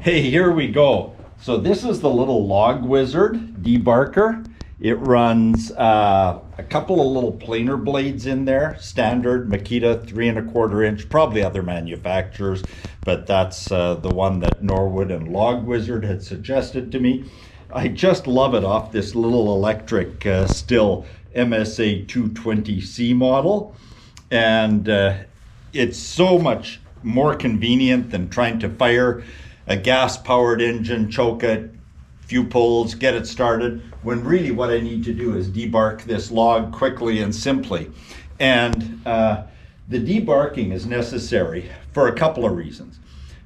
Hey, here we go. So this is the little logwizard debarker. It runs a couple of little planer blades in there, standard Makita 3¼ inch, probably other manufacturers, but that's the one that Norwood and Logwizard had suggested to me. I just love it off this little electric Stihl MSA 220C model, and it's so much more convenient than trying to fire a gas-powered engine, choke it, few pulls, get it started, when really what I need to do is debark this log quickly and simply. And the debarking is necessary for a couple of reasons.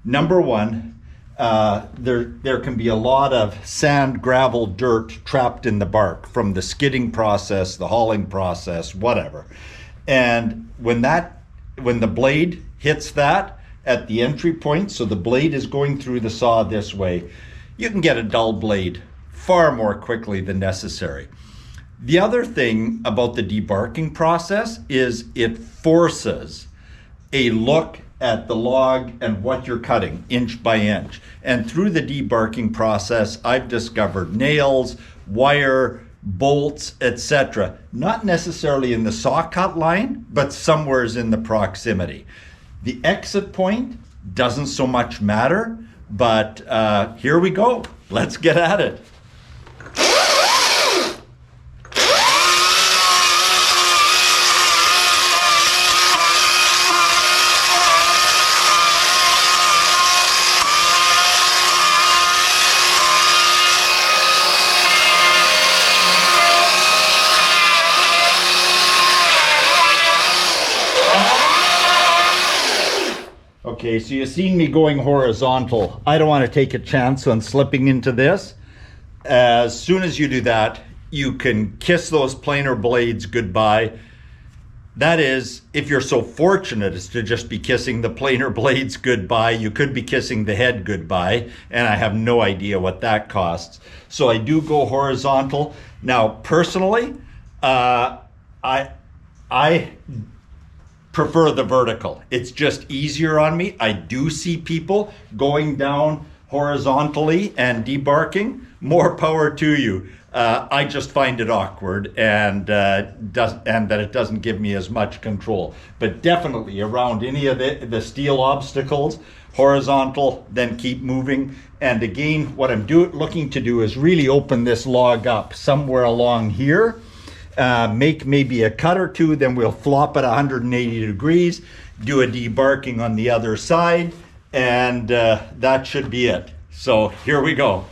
Number one, there can be a lot of sand, gravel, dirt trapped in the bark from the skidding process, the hauling process, whatever. And when the blade hits that at the entry point, so the blade is going through the saw this way, you can get a dull blade far more quickly than necessary. The other thing about the debarking process is it forces a look at the log and what you're cutting inch by inch. And through the debarking process, I've discovered nails, wire, bolts, etc. Not necessarily in the saw cut line, but somewheres in the proximity. The exit point doesn't so much matter, but here we go. Let's get at it. Okay, so you've seen me going horizontal. I don't want to take a chance on slipping into this. As soon as you do that, you can kiss those planer blades goodbye. That is, if you're so fortunate as to just be kissing the planer blades goodbye, you could be kissing the head goodbye, and I have no idea what that costs. So I do go horizontal. Now, personally, I prefer the vertical. It's just easier on me. I do see people going down horizontally and debarking. More power to you. I just find it awkward and that it doesn't give me as much control. But definitely around any of the steel obstacles, horizontal, then keep moving. And again, what I'm looking to do is really open this log up somewhere along here. Make maybe a cut or two, then we'll flop it 180 degrees, do a debarking on the other side, and that should be it. So here we go.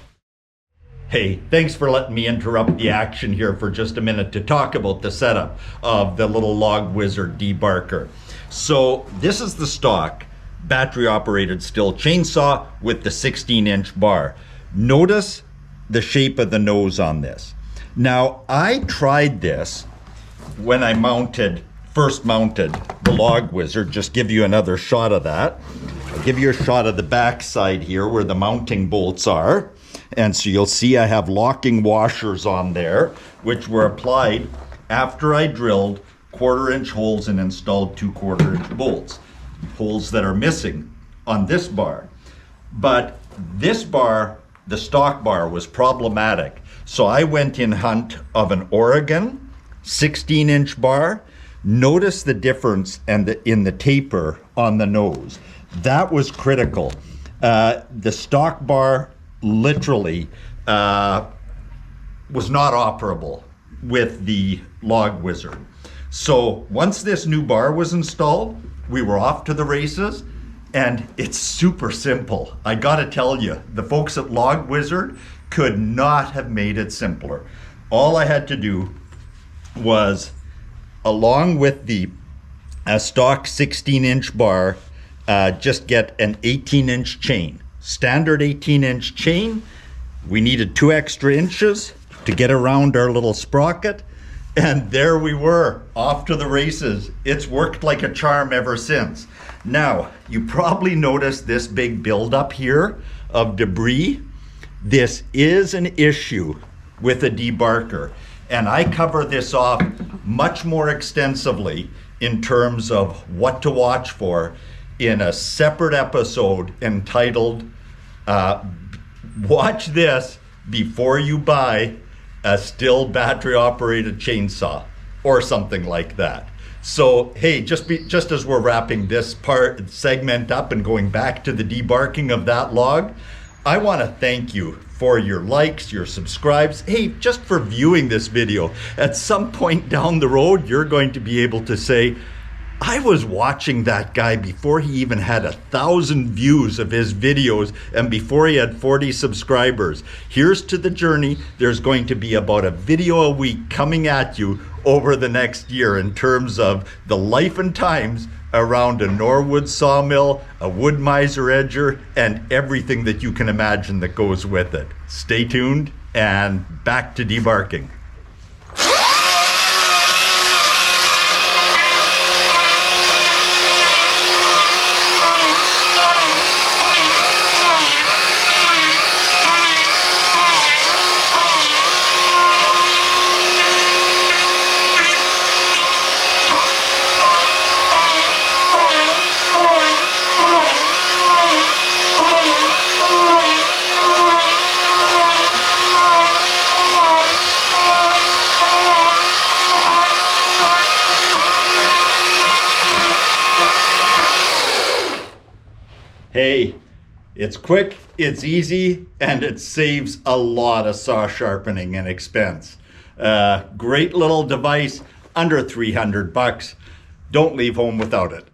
Hey, thanks for letting me interrupt the action here for just a minute to talk about the setup of the little logwizard debarker. So this is the stock battery operated Stihl chainsaw with the 16-inch bar. Notice the shape of the nose on this. Now, I tried this when I first mounted the logwizard. Just give you another shot of that. I'll give you a shot of the back side here where the mounting bolts are. And so you'll see I have locking washers on there, which were applied after I drilled 1/4 inch holes and installed 2 1/4 inch bolts. Holes that are missing on this bar. But this bar, the stock bar, was problematic. So I went in hunt of an Oregon 16-inch bar. Notice the difference in the taper on the nose. That was critical. The stock bar literally was not operable with the logwizard. So once this new bar was installed, we were off to the races, and it's super simple. I gotta tell you, the folks at Logwizard could not have made it simpler. All I had to do was, along with the stock 16-inch bar, just get an 18-inch chain. Standard 18-inch chain. We needed 2 extra inches to get around our little sprocket, and there we were, off to the races. It's worked like a charm ever since. Now, you probably noticed this big buildup here of debris. This is an issue with a debarker, and I cover this off much more extensively in terms of what to watch for in a separate episode entitled Watch this before you buy a Stihl battery operated chainsaw or something like that. So hey, just as we're wrapping this segment up and going back to the debarking of that log, I want to thank you for your likes, your subscribes, hey, just for viewing this video. At some point down the road, you're going to be able to say, I was watching that guy before he even had 1,000 views of his videos and before he had 40 subscribers. Here's to the journey. There's going to be about a video a week coming at you over the next year in terms of the life and times around a Norwood sawmill, a woodmizeredger, and everything that you can imagine that goes with it. Stay tuned and back to debarking. Hey, it's quick, it's easy, and it saves a lot of saw sharpening and expense. Great little device, under $300. Don't leave home without it.